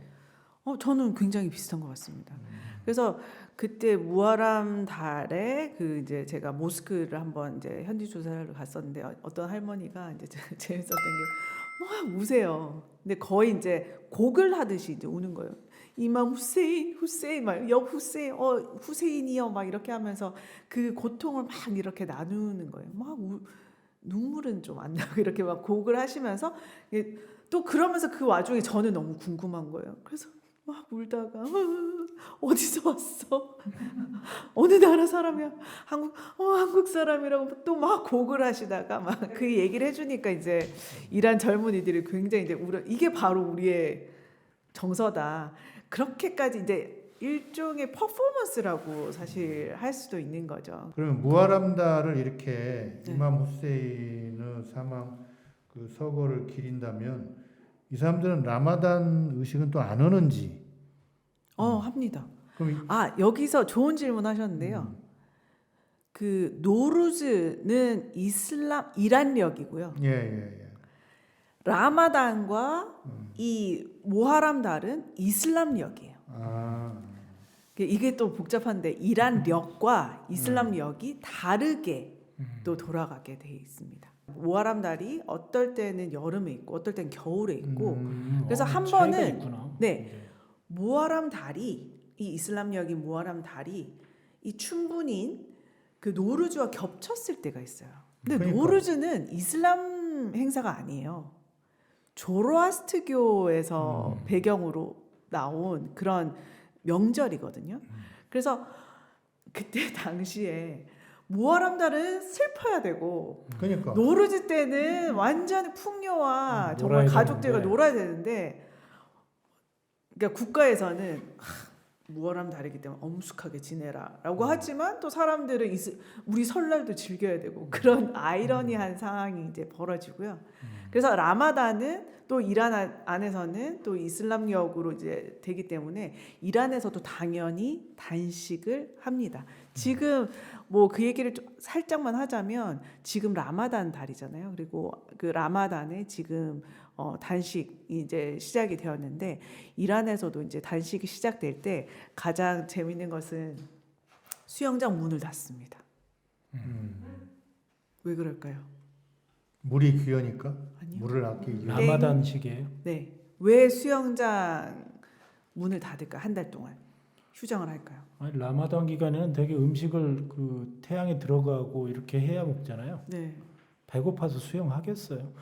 저는 굉장히 비슷한 것 같습니다. 그래서 그때 무하람 달에 그 이제 제가 모스크를 한번 이제 현지 조사를 갔었는데 어떤 할머니가 이제 재밌었던 게 막 우세요. 근데 거의 이제 곡을 하듯이 이제 우는 거예요. 이맘 후세인 막 후세인이요 막 이렇게 하면서 그 고통을 막 이렇게 나누는 거예요. 막 눈물은 좀 안 나고 이렇게 막 곡을 하시면서 또 그러면서 그 와중에 저는 너무 궁금한 거예요. 그래서 막 울다가 어디서 왔어? 어느 나라 사람이야? 한국 사람이라고 또 막 곡을 하시다가 막 그 얘기를 해주니까 이제 이란 젊은이들이 굉장히 이제 이게 바로 우리의 정서다. 그렇게까지 이제 일종의 퍼포먼스라고 사실 할 수도 있는 거죠. 그러면 무하람달을 이렇게 네. 이맘 후세인의 사망 그 서거를 기린다면 이 사람들은 라마단 의식은 또 안 하는지? 합니다. 그럼 여기서 좋은 질문 하셨는데요. 그 노루즈는 이란력이고요. 예. 라마단과 이 모하람 달은 이슬람력이에요. 이게 또 복잡한데 이란력과 이슬람력이 다르게 또 돌아가게 돼 있습니다. 모하람 달이 어떨 때는 여름에 있고 어떨 때는 겨울에 있고 그래서 한 차이가 번은 있구나. 모하람 달이 이 이슬람력인 모하람 달이 이 춘분인 그 노르즈와 겹쳤을 때가 있어요. 근데 그러니까. 노르즈는 이슬람 행사가 아니에요. 조로아스트교에서 배경으로 나온 그런 명절이거든요. 그래서 그때 당시에 모하람 달은 슬퍼야 되고 그러니까 노르즈 때는 완전 풍요와 정말 놀아야 가족들과 되는데. 놀아야 되는데 그러니까 국가에서는 무하람 달이기 때문에 엄숙하게 지내라라고 하지만 또 사람들은 우리 설날도 즐겨야 되고 그런 아이러니한 상황이 이제 벌어지고요. 그래서 라마단은 또 이란 안에서는 또 이슬람력으로 이제 되기 때문에 이란에서도 당연히 단식을 합니다. 지금 뭐 그 얘기를 좀 살짝만 하자면 지금 라마단 달이잖아요. 그리고 그 라마단에 지금 단식이 이제 시작이 되었는데 이란에서도 이제 단식이 시작될 때 가장 재밌는 것은 수영장 문을 닫습니다. 왜 그럴까요? 물이 귀하니까 아니요. 물을 아끼기. 라마단 시기에요. 네. 왜 수영장 문을 닫을까? 한 달 동안 휴정을 할까요? 아니, 라마단 기간에는 되게 음식을 그 태양에 들어가고 이렇게 해야 먹잖아요. 네. 배고파서 수영하겠어요.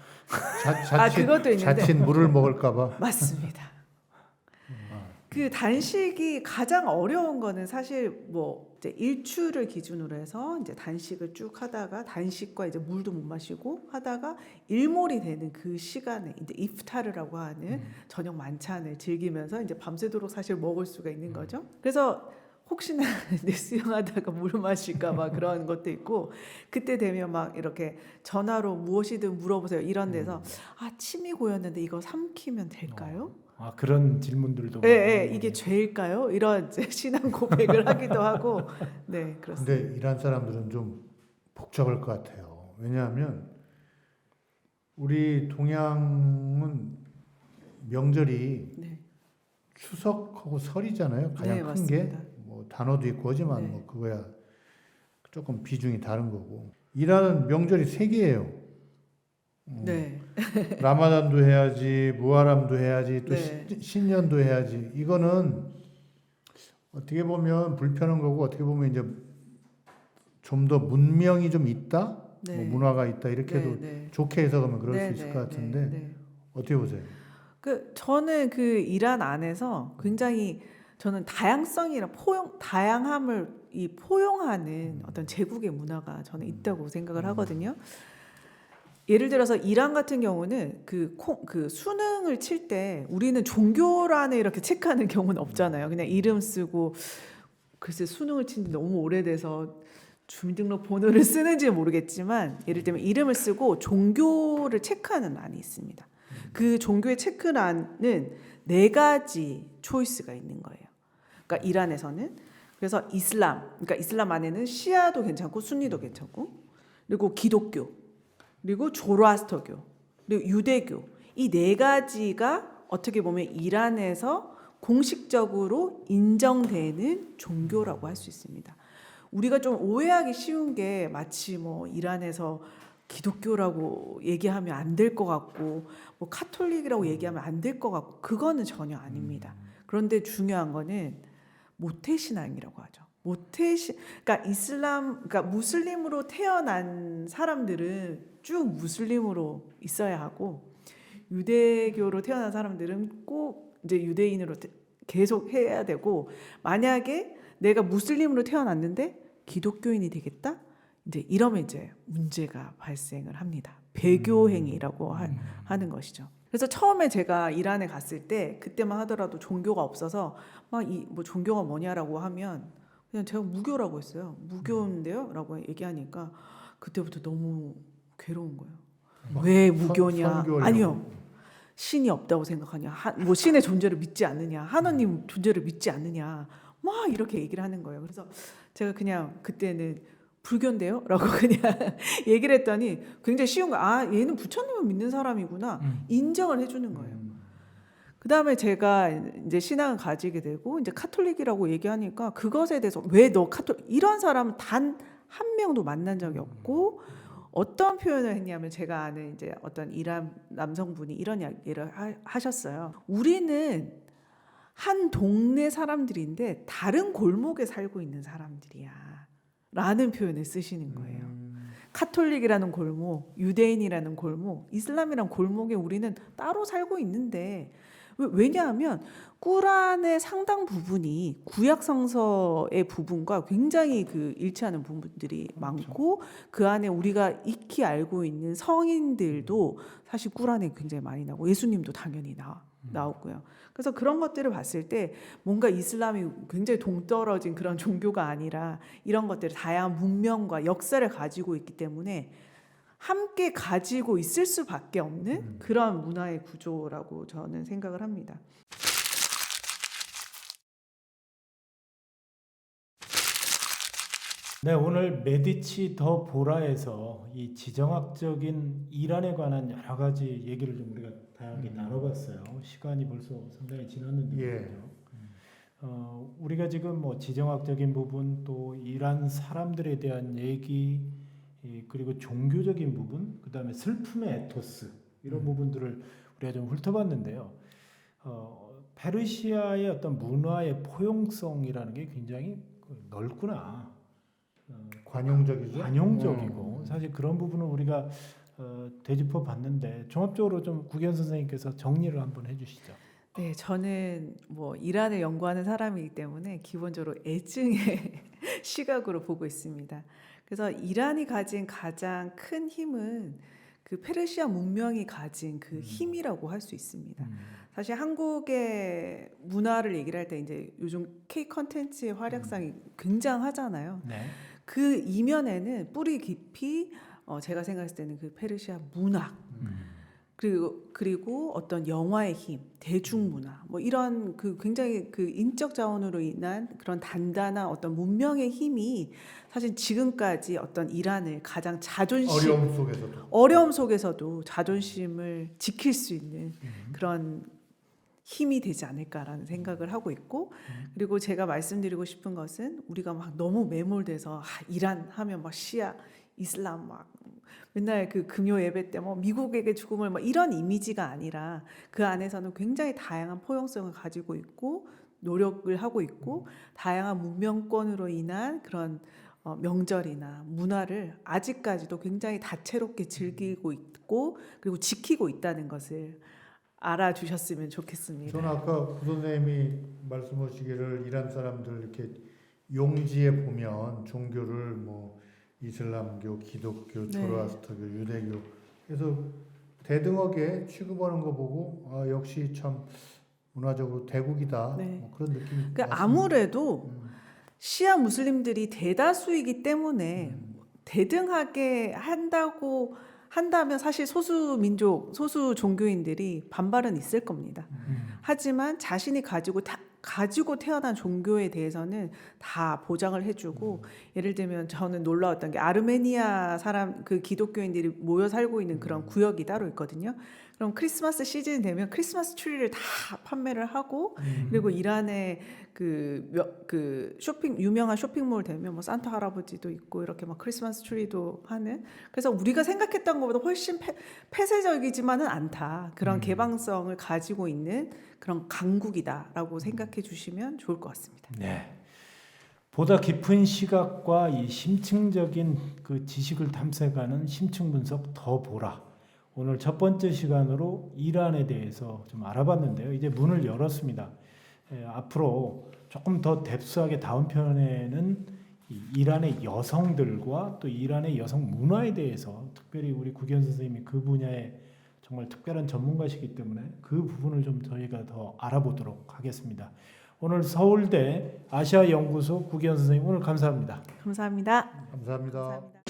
그것도 있는데. 자칫 물을 먹을까봐. 맞습니다. 그 단식이 가장 어려운 거는 사실 뭐 이제 일출을 기준으로 해서 이제 단식을 쭉 하다가 단식과 이제 물도 못 마시고 하다가 일몰이 되는 그 시간에 이제 이프타르라고 하는 저녁 만찬을 즐기면서 이제 밤새도록 사실 먹을 수가 있는 거죠. 그래서 혹시나 내 수영하다가 물 마실까 봐 그런 것도 있고 그때 되면 막 이렇게 전화로 무엇이든 물어보세요 이런 데서 아 침이 고였는데 이거 삼키면 될까요? 아 그런 질문들도 예, 많아요. 예, 이게 죄일까요? 이런 이제 신앙 고백을 하기도 하고 네 그렇습니다. 근데 이란 사람들은 좀 복잡할 것 같아요. 왜냐하면 우리 동양은 명절이 네, 추석하고 설이잖아요. 가장 네 큰 게 맞습니다. 뭐 단어도 있고 하지만 네. 뭐 그거야 조금 비중이 다른 거고. 이란은 명절이 세 개예요. 네, 라마단도 해야지, 무하람도 해야지, 또 네. 신년도 해야지. 이거는 어떻게 보면 불편한 거고 어떻게 보면 이제 좀 더 문명이 좀 있다, 뭐 네. 문화가 있다 이렇게도 네, 좋게 해석하면 그럴 네, 수 있을 네, 것 같은데 네. 어떻게 보세요? 그 저는 그 이란 안에서 굉장히 저는 다양성이랑 다양함을 포용하는 어떤 제국의 문화가 저는 있다고 생각을 하거든요. 예를 들어서 이란 같은 경우는 그 수능을 칠 때 우리는 종교란에 이렇게 체크하는 경우는 없잖아요. 그냥 이름 쓰고 글쎄 수능을 친 지 너무 오래돼서 주민등록 번호를 쓰는지 모르겠지만 예를 들면 이름을 쓰고 종교를 체크하는 란이 있습니다. 그 종교의 체크란은 4가지 초이스가 있는 거예요. 그러니까 이란에서는 그래서 그러니까 이슬람 안에는 시아도 괜찮고 순니도 괜찮고 그리고 기독교 그리고 조로아스터교 그리고 유대교 이 4가지가 어떻게 보면 이란에서 공식적으로 인정되는 종교라고 할 수 있습니다. 우리가 좀 오해하기 쉬운 게 마치 뭐 이란에서 기독교라고 얘기하면 안 될 것 같고 뭐 카톨릭이라고 얘기하면 안 될 것 같고 그거는 전혀 아닙니다. 그런데 중요한 거는 모태신앙이라고 하죠. 그러니까 그러니까 무슬림으로 태어난 사람들은 쭉 무슬림으로 있어야 하고 유대교로 태어난 사람들은 꼭 이제 유대인으로 계속 해야 되고 만약에 내가 무슬림으로 태어났는데 기독교인이 되겠다? 이제 이러면 이제 문제가 발생을 합니다. 배교행위라고 하는 것이죠. 그래서 처음에 제가 이란에 갔을 때 그때만 하더라도 종교가 없어서 막 뭐 종교가 뭐냐라고 하면 그냥 제가 무교라고 했어요. 무교인데요라고 얘기하니까 그때부터 너무 괴로운 거예요. 왜 무교냐? 선교하려고. 아니요. 신이 없다고 생각하냐? 뭐 신의 존재를 믿지 않느냐? 하나님 존재를 믿지 않느냐? 막 이렇게 얘기를 하는 거예요. 그래서 제가 그냥 그때는 불교인데요? 라고 그냥 얘기를 했더니 굉장히 쉬운 거야. 아, 얘는 부처님을 믿는 사람이구나. 인정을 해주는 거예요. 그 다음에 제가 이제 신앙을 가지게 되고 이제 카톨릭이라고 얘기하니까 그것에 대해서 왜 너 이런 사람은 단 한 명도 만난 적이 없고 어떤 표현을 했냐면 제가 아는 이제 어떤 이란 남성분이 이런 이야기를 하셨어요. 우리는 한 동네 사람들인데 다른 골목에 살고 있는 사람들이야. 라는 표현을 쓰시는 거예요. 카톨릭이라는 골목, 유대인이라는 골목, 이슬람이라는 골목에 우리는 따로 살고 있는데 왜냐하면 꾸란의 상당 부분이 구약 성서의 부분과 굉장히 그 일치하는 부분들이 많고 그 안에 우리가 익히 알고 있는 성인들도 사실 꾸란에 굉장히 많이 나오고 예수님도 당연히 나오고요. 그래서 그런 것들을 봤을 때 뭔가 이슬람이 굉장히 동떨어진 그런 종교가 아니라 이런 것들을 다양한 문명과 역사를 가지고 있기 때문에 함께 가지고 있을 수밖에 없는 그런 문화의 구조라고 저는 생각을 합니다. 네, 오늘 메디치 더 보라에서 이 지정학적인 이란에 관한 여러 가지 얘기를 좀 우리가 다양하게 나눠봤어요. 시간이 벌써 상당히 지났는데 예. 우리가 지금 뭐 지정학적인 부분 또 이란 사람들에 대한 얘기 그리고 종교적인 부분 그다음에 슬픔의 에토스 이런 부분들을 우리가 좀 훑어봤는데요. 페르시아의 어떤 문화의 포용성이라는 게 굉장히 넓구나. 관용적이죠. 관용적이고 사실 그런 부분은 우리가 되짚어 봤는데 종합적으로 좀 구기현 선생님께서 정리를 한번 해주시죠. 네, 저는 뭐 이란을 연구하는 사람이기 때문에 기본적으로 애증의 시각으로 보고 있습니다. 그래서 이란이 가진 가장 큰 힘은 그 페르시아 문명이 가진 그 힘이라고 할 수 있습니다. 사실 한국의 문화를 얘기를 할 때 이제 요즘 K 컨텐츠의 활약상이 굉장하잖아요. 네. 그 이면에는 뿌리 깊이 제가 생각했을 때는 그 페르시아 문학 그리고 어떤 영화의 힘, 대중문화 뭐 이런 그 굉장히 그 인적 자원으로 인한 그런 단단한 어떤 문명의 힘이 사실 지금까지 어떤 이란을 가장 어려움 속에서도 자존심을 지킬 수 있는 그런 힘이 되지 않을까라는 생각을 하고 있고, 그리고 제가 말씀드리고 싶은 것은 우리가 막 너무 매몰돼서 이란 하면 막 시아 이슬람 막 맨날 그 금요 예배 때 뭐 미국에게 죽음을 뭐 이런 이미지가 아니라 그 안에서는 굉장히 다양한 포용성을 가지고 있고 노력을 하고 있고 다양한 문명권으로 인한 그런 명절이나 문화를 아직까지도 굉장히 다채롭게 즐기고 있고 그리고 지키고 있다는 것을 알아주셨으면 좋겠습니다. 저는 아까 구 선생님이 말씀하시기를 이란 사람들 이렇게 용지에 보면 종교를 뭐 이슬람교, 기독교, 조로아스터교, 유대교 그래서 대등하게 취급하는 거 보고 역시 참 문화적으로 대국이다 뭐 그런 느낌이 그러니까 아무래도 시아 무슬림들이 대다수이기 때문에 대등하게 한다면 사실 소수 민족, 소수 종교인들이 반발은 있을 겁니다. 하지만 자신이 가지고 태어난 종교에 대해서는 다 보장을 해주고 예를 들면 저는 놀라웠던 게 아르메니아 사람 그 기독교인들이 모여 살고 있는 그런 구역이 따로 있거든요. 그럼 크리스마스 시즌이 되면 크리스마스 트리를 다 판매를 하고 그리고 이란의 그 유명한 쇼핑몰 되면 뭐 산타 할아버지도 있고 이렇게 막 크리스마스 트리도 하는, 그래서 우리가 생각했던 것보다 훨씬 폐쇄적이지만은 않다. 그런 개방성을 가지고 있는 그런 강국이다라고 생각해 주시면 좋을 것 같습니다. 네. 보다 깊은 시각과 이 심층적인 그 지식을 탐색하는 심층 분석 더 보라. 오늘 첫 번째 시간으로 이란에 대해서 좀 알아봤는데요. 이제 문을 열었습니다. 앞으로 조금 더 뎁스하게 다음 편에는 이란의 여성들과 또 이란의 여성 문화에 대해서 특별히 우리 구기현 선생님이 그 분야에 정말 특별한 전문가시기 때문에 그 부분을 좀 저희가 더 알아보도록 하겠습니다. 오늘 서울대 아시아연구소 구기현 선생님 오늘 감사합니다. 감사합니다. 감사합니다. 감사합니다.